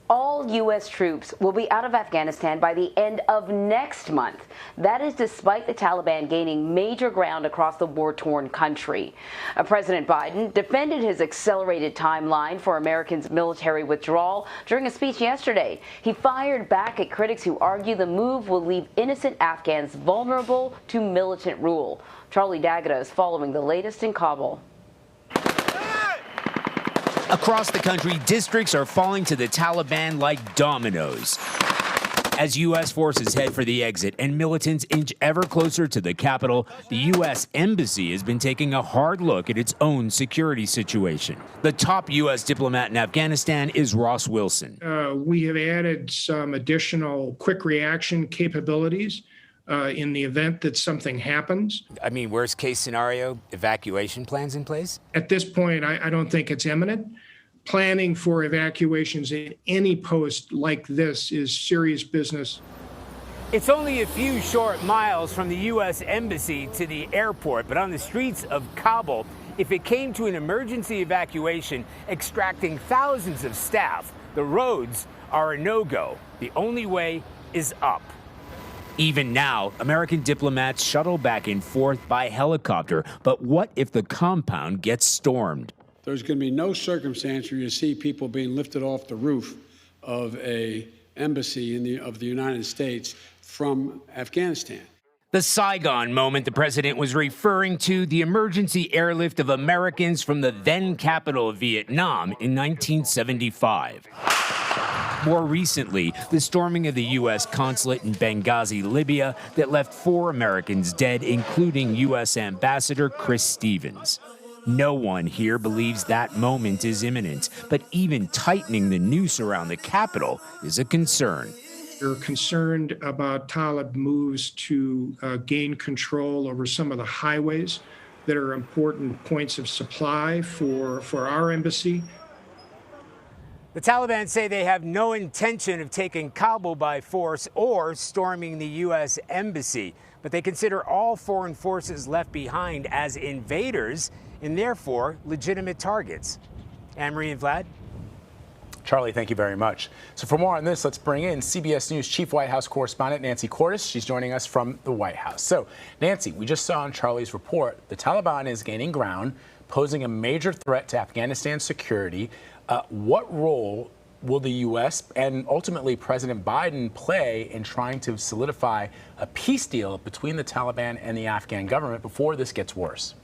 All U.S. troops will be out of Afghanistan by the end of next month. That is despite the Taliban gaining major ground across the war-torn country. President Biden defended his accelerated timeline for Americans' military withdrawal during a speech yesterday. He fired back at critics who argue the move will leave innocent Afghans vulnerable to militant rule. Charlie D'Agata is following the latest in Kabul. Across the country, districts are falling to the Taliban like dominoes. As U.S. forces head for the exit and militants inch ever closer to the capital, the U.S. Embassy has been taking a hard look at its own security situation. The top U.S. diplomat in Afghanistan is Ross Wilson. We have added some additional quick reaction capabilities in the event that something happens. I mean, worst case scenario, evacuation plans in place? At this point, I don't think it's imminent. Planning for evacuations in any post like this is serious business. It's only a few short miles from the U.S. Embassy to the airport, but on the streets of Kabul, if it came to an emergency evacuation extracting thousands of staff, the roads are a no-go. The only way is up. Even now, American diplomats shuttle back and forth by helicopter. But what if the compound gets stormed? There's going to be no circumstance where you see people being lifted off the roof of an embassy of the United States from Afghanistan. The Saigon moment the president was referring to, the emergency airlift of Americans from the then capital of Vietnam in 1975. More recently, the storming of the U.S. consulate in Benghazi, Libya, that left 4 Americans dead, including U.S. Ambassador Chris Stevens. No one here believes that moment is imminent, but even tightening the noose around the capital is a concern. We're concerned about Taliban moves to gain control over some of the highways that are important points of supply for our embassy. The Taliban say they have no intention of taking Kabul by force or storming the U.S. embassy, but they consider all foreign forces left behind as invaders and therefore legitimate targets. Anne-Marie and Vlad? Charlie, thank you very much. So for more on this, let's bring in CBS News Chief White House Correspondent Nancy Cordes. She's joining us from the White House. So, Nancy, we just saw in Charlie's report, the Taliban is gaining ground, posing a major threat to Afghanistan's security. What role will the U.S. and ultimately President Biden play in trying to solidify a peace deal between the Taliban and the Afghan government before this gets worse?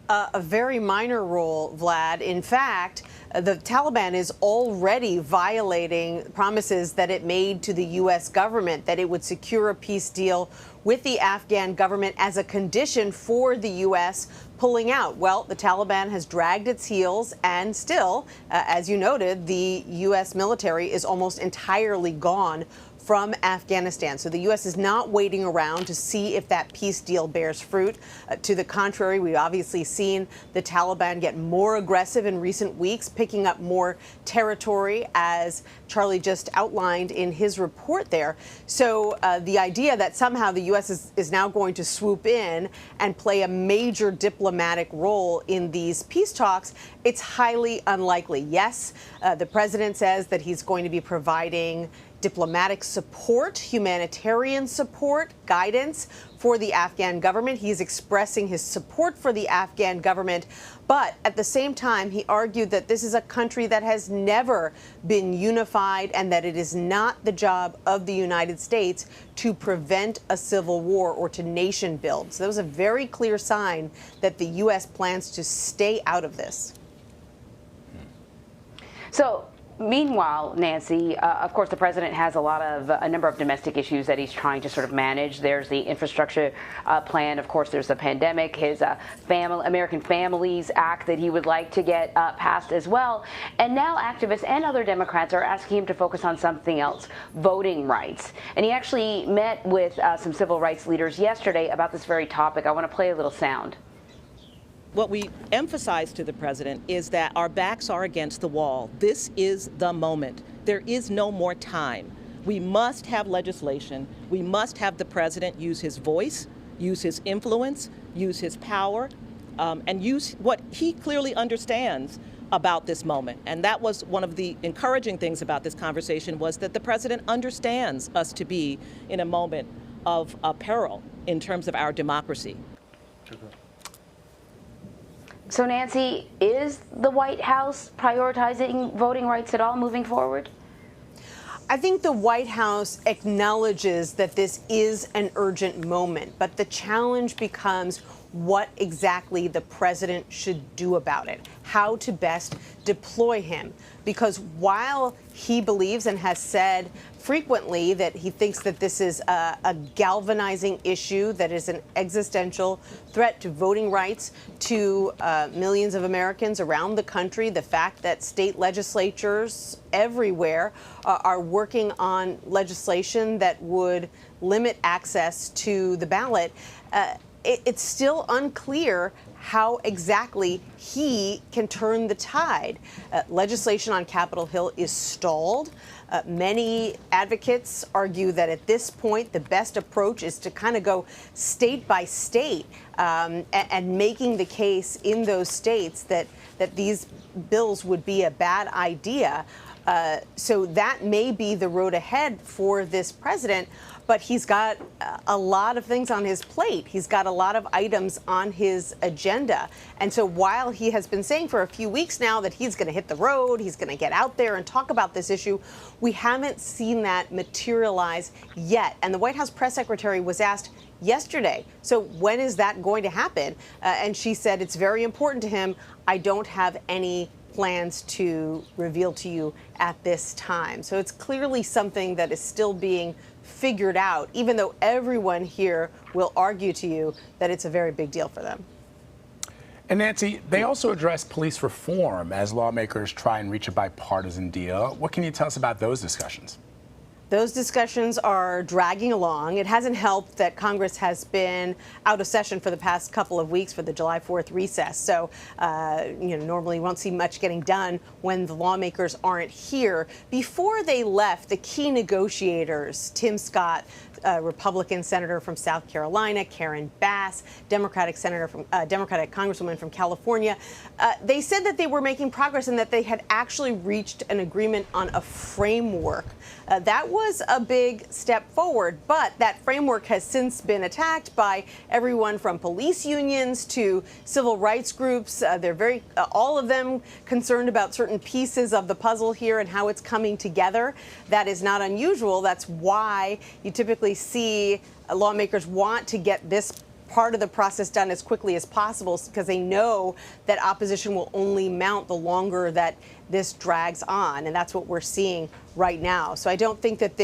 A very minor role, Vlad. In fact, the Taliban is already violating promises that it made to the U.S. government that it would secure a peace deal with the Afghan government as a condition for the U.S. pulling out. Well, the Taliban has dragged its heels, and still, as you noted, the U.S. military is almost entirely gone from Afghanistan. So the U.S. is not waiting around to see if that peace deal bears fruit. To the contrary, we've obviously seen the Taliban get more aggressive in recent weeks, picking up more territory, as Charlie just outlined in his report there. So the idea that somehow the U.S. is now going to swoop in and play a major diplomatic role in these peace talks, it's highly unlikely. Yes, the president says that he's going to be providing diplomatic support, humanitarian support, guidance for the Afghan government. He's expressing his support for the Afghan government. But at the same time, he argued that this is a country that has never been unified and that it is not the job of the United States to prevent a civil war or to nation build. So that was a very clear sign that the U.S. plans to stay out of this. So, meanwhile, Nancy, of course, the president has a number of domestic issues that he's trying to sort of manage. There's the infrastructure plan. Of course, there's the pandemic, his American Families Act that he would like to get passed as well. And now activists and other Democrats are asking him to focus on something else, voting rights. And he actually met with some civil rights leaders yesterday about this very topic. I want to play a little sound. What we emphasize to the president is that our backs are against the wall. This is the moment. There is no more time. We must have legislation. We must have the president use his voice, use his influence, use his power, and use what he clearly understands about this moment. And that was one of the encouraging things about this conversation, was that the president understands us to be in a moment of peril in terms of our democracy. So, Nancy, is the White House prioritizing voting rights at all moving forward? I think the White House acknowledges that this is an urgent moment, but the challenge becomes what exactly the president should do about it, how to best deploy him. Because while he believes and has said frequently that he thinks that this is a galvanizing issue, that is an existential threat to voting rights, to millions of Americans around the country, the fact that state legislatures everywhere are working on legislation that would limit access to the ballot, it's still unclear how exactly he can turn the tide. Legislation on Capitol Hill is stalled. Many advocates argue that at this point, the best approach is to kind of go state by state and making the case in those states that these bills would be a bad idea. So that may be the road ahead for this president. But he's got a lot of things on his plate. He's got a lot of items on his agenda. And so while he has been saying for a few weeks now that he's going to hit the road, he's going to get out there and talk about this issue, we haven't seen that materialize yet. And the White House press secretary was asked yesterday, so when is that going to happen? And she said, it's very important to him. I don't have any plans to reveal to you at this time. So it's clearly something that is still being figured out, even though everyone here will argue to you that it's a very big deal for them. And Nancy, they also address police reform as lawmakers try and reach a bipartisan deal. What can you tell us about those discussions? Those discussions are dragging along. It hasn't helped that Congress has been out of session for the past couple of weeks for the July 4th recess. So, normally you won't see much getting done when the lawmakers aren't here. Before they left, the key negotiators, Tim Scott, Republican senator from South Carolina, Karen Bass, Democratic congresswoman from California, they said that they were making progress and that they had actually reached an agreement on a framework. That was a big step forward, but that framework has since been attacked by everyone from police unions to civil rights groups. They're all of them concerned about certain pieces of the puzzle here and how it's coming together. That is not unusual. That's why you typically see lawmakers want to get this part of the process done as quickly as possible, because they know that opposition will only mount the longer that this drags on, and that's what we're seeing right now. So I don't think that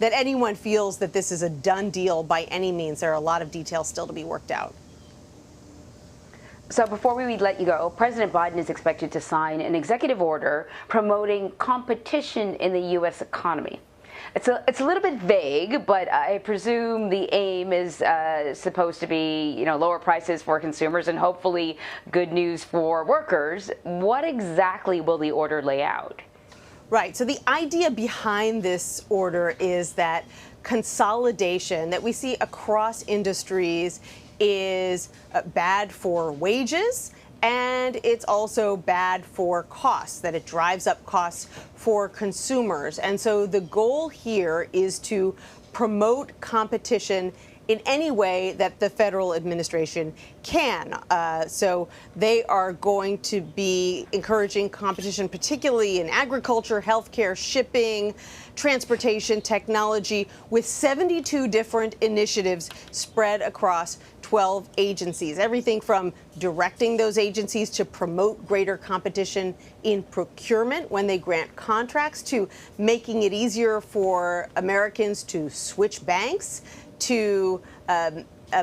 anyone feels that this is a done deal by any means. There are a lot of details still to be worked out. So before we let you go, President Biden is expected to sign an executive order promoting competition in the U.S. economy. It's a little bit vague, but I presume the aim is supposed to be, lower prices for consumers and hopefully good news for workers. What exactly will the order lay out? Right. So the idea behind this order is that consolidation that we see across industries is bad for wages, and it's also bad for costs, that it drives up costs for consumers. And so the goal here is to promote competition in any way that the federal administration can. So they are going to be encouraging competition, particularly in agriculture, healthcare, shipping, transportation, technology, with 72 different initiatives spread across 12 agencies. Everything from directing those agencies to promote greater competition in procurement when they grant contracts, to making it easier for Americans to switch banks, to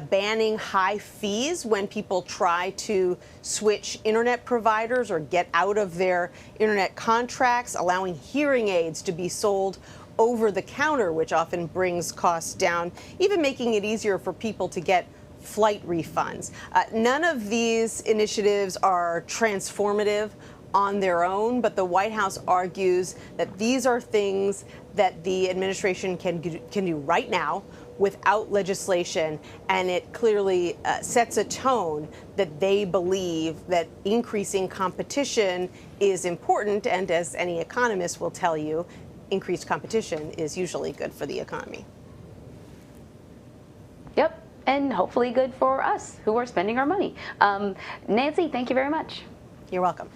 banning high fees when people try to switch internet providers or get out of their internet contracts, allowing hearing aids to be sold over the counter, which often brings costs down, even making it easier for people to get flight refunds. None of these initiatives are transformative on their own, but the White House argues that these are things that the administration can do right now without legislation, and it clearly sets a tone that they believe that increasing competition is important, and as any economist will tell you, increased competition is usually good for the economy. Yep, and hopefully good for us who are spending our money. Nancy, thank you very much. You're welcome.